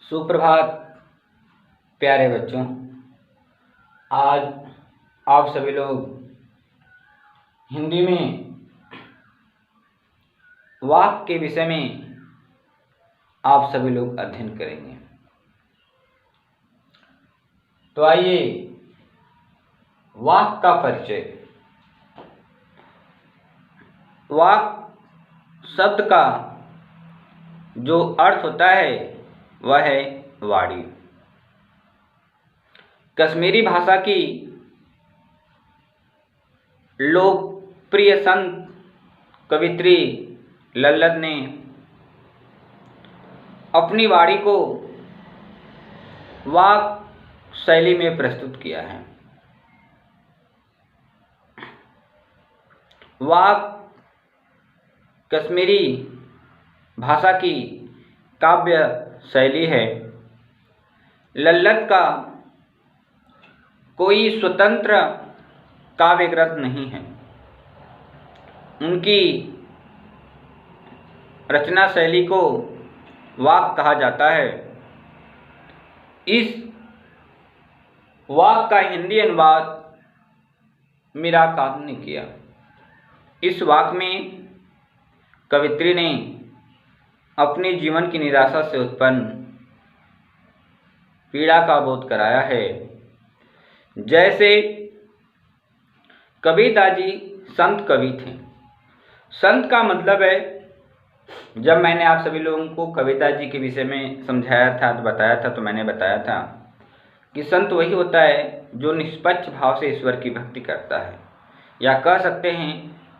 सुप्रभात प्यारे बच्चों। आज आप सभी लोग हिंदी में वाक्य के विषय में आप सभी लोग अध्ययन करेंगे। तो आइए वाक्य का परिचय। वाक्य शब्द का जो अर्थ होता है वह है वाणी। कश्मीरी भाषा की लोकप्रिय संत कवित्री लल्लत ने अपनी वाणी को वाक्य शैली में प्रस्तुत किया है। वाक्य कश्मीरी भाषा की काव्य शैली है। लल्लत का कोई स्वतंत्र काव्य ग्रंथ नहीं है। उनकी रचना शैली को वाक्य कहा जाता है। इस वाक्य का हिंदी अनुवाद मीरा कांत ने किया। इस वाक्य में कवित्री ने अपने जीवन की निराशा से उत्पन्न पीड़ा का बोध कराया है। जैसे कबीरदास संत कवि थे। संत का मतलब है, जब मैंने आप सभी लोगों को कबीरदास जी के विषय में समझाया था तो बताया था, तो मैंने बताया था कि संत वही होता है जो निष्पक्ष भाव से ईश्वर की भक्ति करता है, या कह सकते हैं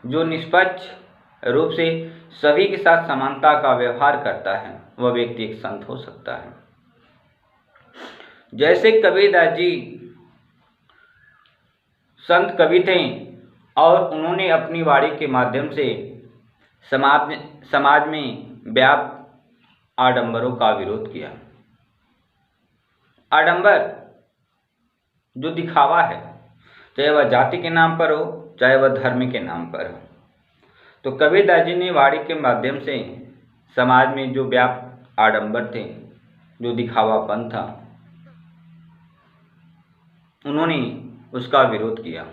जो निष्पक्ष रूप से सभी के साथ समानता का व्यवहार करता है, वह व्यक्ति एक संत हो सकता है। जैसे कबीरदास जी संत कवि थे और उन्होंने अपनी वाणी के माध्यम से समाज में व्याप्त आडंबरों का विरोध किया। आडंबर जो दिखावा है, चाहे वह जाति के नाम पर हो, चाहे वह धर्म के नाम पर हो, तो कबीरदास जी ने वाणी के माध्यम से समाज में जो व्याप्त आडंबर थे, जो दिखावापन था, उन्होंने उसका विरोध किया।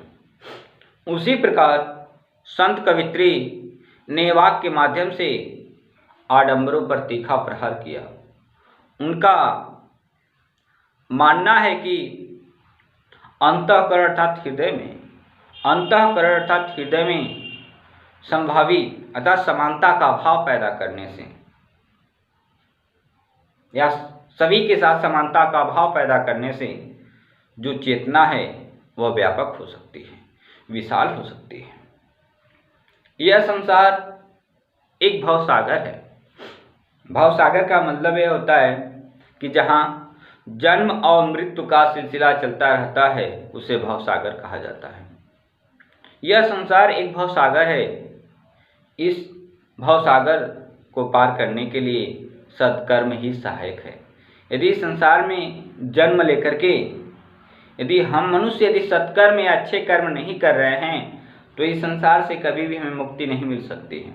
उसी प्रकार संत कवित्री ने वाक्य के माध्यम से आडंबरों पर तीखा प्रहार किया। उनका मानना है कि अंतःकरण अर्थात हृदय में संभावी अर्थात समानता का भाव पैदा करने से, या सभी के साथ समानता का भाव पैदा करने से जो चेतना है वह व्यापक हो सकती है, विशाल हो सकती है। यह संसार एक भवसागर है। भवसागर का मतलब यह होता है कि जहाँ जन्म और मृत्यु का सिलसिला चलता रहता है, उसे भवसागर कहा जाता है। यह संसार एक भवसागर है। इस भवसागर को पार करने के लिए सत्कर्म ही सहायक है। यदि संसार में जन्म लेकर के यदि हम मनुष्य यदि सत्कर्म या अच्छे कर्म नहीं कर रहे हैं, तो इस संसार से कभी भी हमें मुक्ति नहीं मिल सकती है।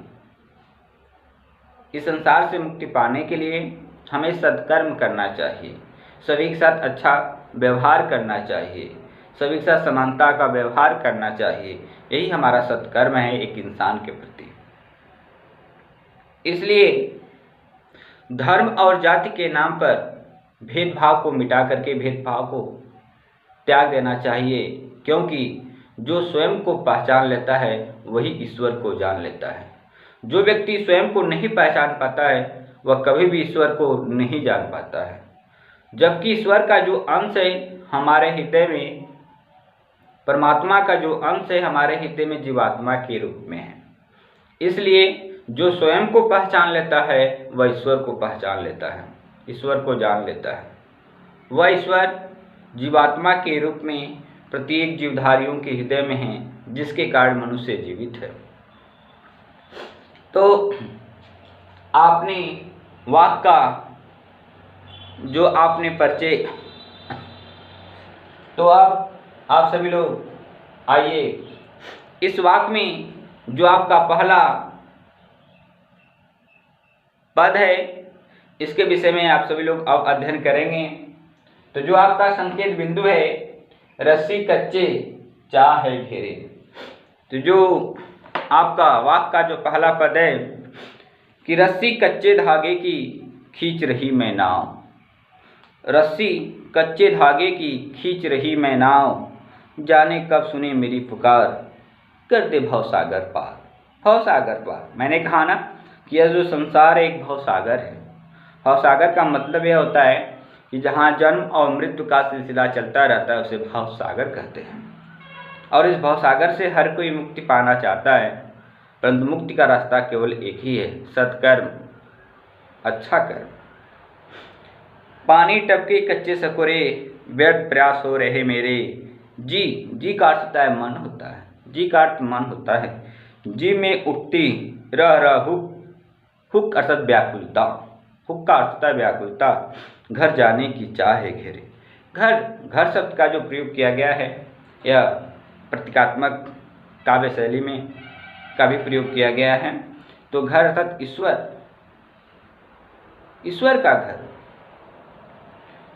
इस संसार से मुक्ति पाने के लिए हमें सत्कर्म करना चाहिए, सभी के साथ अच्छा व्यवहार करना चाहिए, सभी के साथ समानता का व्यवहार करना चाहिए। यही हमारा सत्कर्म है एक इंसान के प्रति। इसलिए धर्म और जाति के नाम पर भेदभाव को मिटा करके भेदभाव को त्याग देना चाहिए, क्योंकि जो स्वयं को पहचान लेता है वही ईश्वर को जान लेता है। जो व्यक्ति स्वयं को नहीं पहचान पाता है वह कभी भी ईश्वर को नहीं जान पाता है। जबकि ईश्वर का जो अंश है हमारे हृदय में, परमात्मा का जो अंश है हमारे हृदय में जीवात्मा के रूप में है। इसलिए जो स्वयं को पहचान लेता है वह ईश्वर को पहचान लेता है, ईश्वर को जान लेता है। वह ईश्वर जीवात्मा के रूप में प्रत्येक जीवधारियों के हृदय में है, जिसके कारण मनुष्य जीवित है। तो आपने वाक्य का जो आपने परिचय, तो अब आप सभी लोग आइए इस वाक्य में जो आपका पहला पद है इसके विषय में आप सभी लोग अब अध्ययन करेंगे। तो जो आपका संकेत बिंदु है, रस्सी कच्चे चाह है घेरे। तो जो आपका वाक्य का जो पहला पद है कि रस्सी कच्चे धागे की खींच रही मैं नाव, रस्सी कच्चे धागे की खींच रही मैं नाव, जाने कब सुने मेरी पुकार, कर दे भवसागर पार। भवसागर पार, मैंने कहा ना कि यह जो संसार एक भवसागर है। भवसागर का मतलब यह होता है कि जहाँ जन्म और मृत्यु का सिलसिला चलता रहता है उसे भवसागर कहते हैं। और इस भवसागर से हर कोई मुक्ति पाना चाहता है, परंतु मुक्ति का रास्ता केवल एक ही है, सत्कर्म, अच्छा कर्म। पानी टपके कच्चे सकोरे, व्यर्थ प्रयास हो रहे मेरे। जी का अर्थ होता है मन होता है, जी का अर्थ मन होता है। जी में उठती रह हुक अर्थात व्याकुलता, हुक का अर्थ होता है व्याकुलता। घर जाने की चाह है घेरे। घर शब्द का जो प्रयोग किया गया है यह प्रतीकात्मक काव्य शैली में का भी प्रयोग किया गया है। तो घर अर्थात ईश्वर का घर।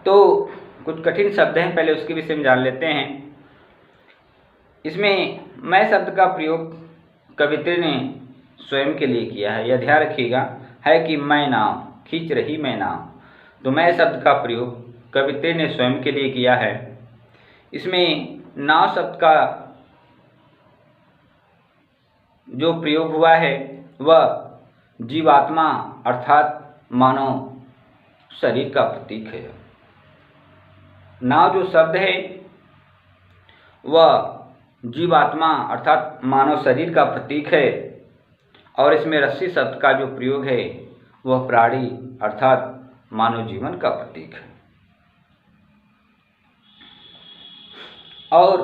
तो कुछ कठिन शब्द हैं, पहले उसके विषय में जान लेते हैं। इसमें मैं शब्द का प्रयोग कवित्री ने स्वयं के लिए किया है, यह ध्यान रखिएगा। है कि मैं नाव, खींच रही मैं नाव, तो मैं शब्द का प्रयोग कवित्री ने स्वयं के लिए किया है। इसमें नाव शब्द का जो प्रयोग हुआ है वह जीवात्मा अर्थात मानव शरीर का प्रतीक है। नाव जो शब्द है वह जीवात्मा अर्थात मानव शरीर का प्रतीक है। और इसमें रस्सी शब्द का जो प्रयोग है वह प्राणी अर्थात मानव जीवन का प्रतीक है। और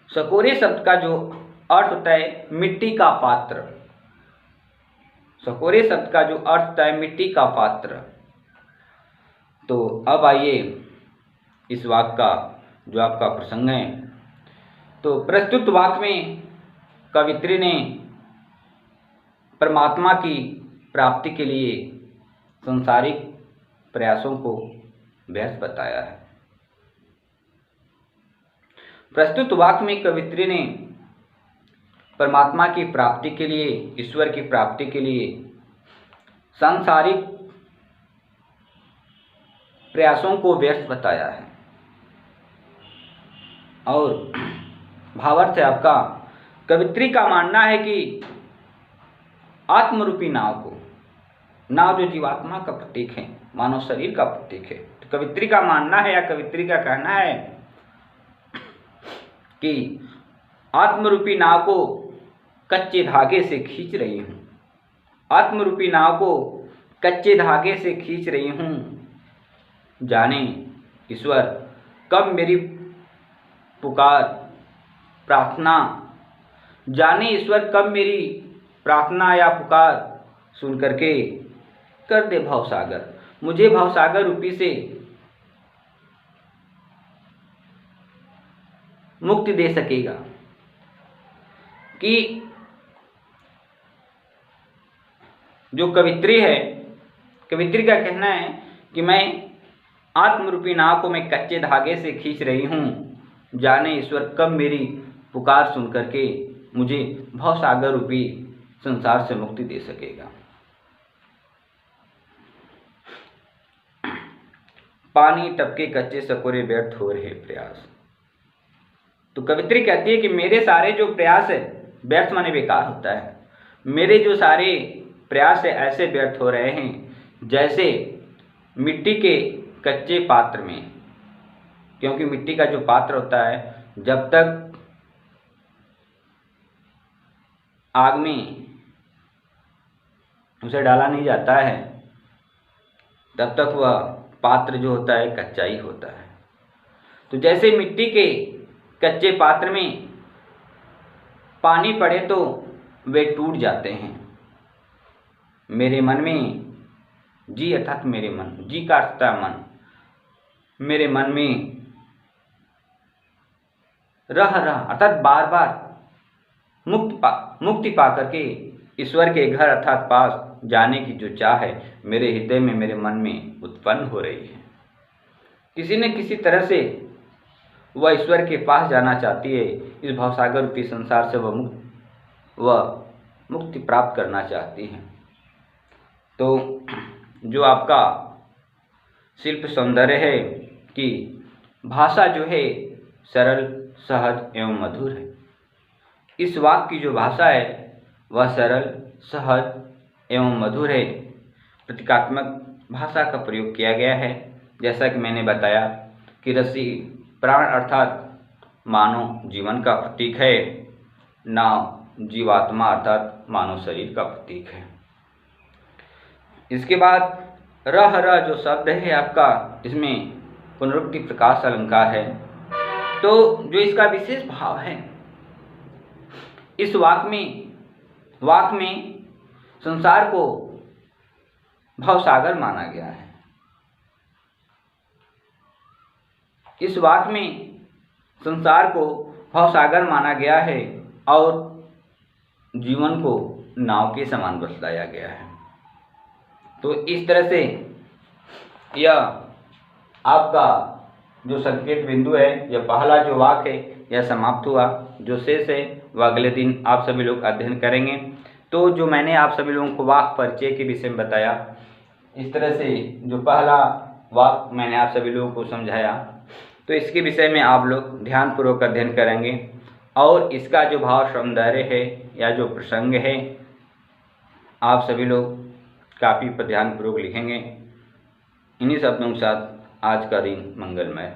सकोरे शब्द का जो अर्थ होता है मिट्टी का पात्र। सकोरे शब्द का जो अर्थ होता है मिट्टी का पात्र। तो अब आइए इस वाक्य का जो आपका प्रसंग है। तो प्रस्तुत वाक्य में कवित्री ने परमात्मा की प्राप्ति के लिए संसारिक प्रयासों को व्यर्थ बताया है। प्रस्तुत वाक्य में कवित्री ने परमात्मा की प्राप्ति के लिए, ईश्वर की प्राप्ति के लिए सांसारिक प्रयासों को व्यर्थ बताया है। और भावार्थ है आपका, कवित्री का मानना है कि आत्मरूपी नाव को, नाव जो जीवात्मा का प्रतीक है, मानव शरीर का प्रतीक है, तो कवित्री का मानना है या कवित्री का कहना है कि आत्मरूपी नाव को कच्चे धागे से खींच रही हूँ, आत्मरूपी नाव को कच्चे धागे से खींच रही हूँ। जाने ईश्वर कब मेरी पुकार प्रार्थना, जाने ईश्वर कब मेरी प्रार्थना या पुकार सुन करके कर दे भवसागर, मुझे भवसागर रूपी से मुक्ति दे सकेगा। कि जो कवित्री है, कवित्री का कहना है कि मैं आत्मरूपी नाव को मैं कच्चे धागे से खींच रही हूँ। जाने ईश्वर कब मेरी पुकार सुन करके मुझे भवसागर रूपी संसार से मुक्ति दे सकेगा। पानी टपके कच्चे सकोरे व्यर्थ हो रहे प्रयास। तो कवित्री कहती है कि मेरे सारे जो प्रयास है, व्यर्थ माने बेकार होता है, मेरे जो सारे प्रयास है ऐसे व्यर्थ हो रहे हैं जैसे मिट्टी के कच्चे पात्र में। क्योंकि मिट्टी का जो पात्र होता है जब तक आग में उसे डाला नहीं जाता है तब तक वह पात्र जो होता है कच्चा ही होता है। तो जैसे मिट्टी के कच्चे पात्र में पानी पड़े तो वे टूट जाते हैं। मेरे मन में जी अर्थात मेरे मन, जी का अर्थ है मन, मेरे मन में रह अर्थात बार बार मुक्ति पा करके ईश्वर के घर अर्थात पास जाने की जो चाह है मेरे हृदय में, मेरे मन में उत्पन्न हो रही है। किसी न किसी तरह से वह ईश्वर के पास जाना चाहती है। इस भवसागर रूपी संसार से वह मुक्ति प्राप्त करना चाहती है। तो जो आपका शिल्प सौंदर्य है कि भाषा जो है सरल, सहज एवं मधुर है। इस वाक्य की जो भाषा है वह सरल, सहज एवं मधुर है। प्रतीकात्मक भाषा का प्रयोग किया गया है। जैसा कि मैंने बताया कि रस्सी प्राण अर्थात मानव जीवन का प्रतीक है, नाव जीवात्मा अर्थात मानव शरीर का प्रतीक है। इसके बाद रह जो शब्द है आपका, इसमें पुनरुक्ति प्रकाश अलंकार है। तो जो इसका विशेष भाव है, इस वाक्य में संसार को भवसागर माना गया है। इस वाक्य में संसार को भवसागर माना गया है और जीवन को नाव के समान बतलाया गया है। तो इस तरह से यह आपका जो संकेत बिंदु है, यह पहला जो वाक्य है यह समाप्त हुआ। जो शेष है वह अगले दिन आप सभी लोग अध्ययन करेंगे। तो जो मैंने आप सभी लोगों को वाक्य परिचय के विषय में बताया, इस तरह से जो पहला वाक्य मैंने आप सभी लोगों को समझाया, तो इसके विषय में आप लोग ध्यानपूर्वक अध्ययन करेंगे और इसका जो भाव सौंदर्य है या जो प्रसंग है, आप सभी लोग कापी पर ध्यानपूर्वक लिखेंगे। इन्हीं शब्दों के साथ आज का दिन मंगलमय।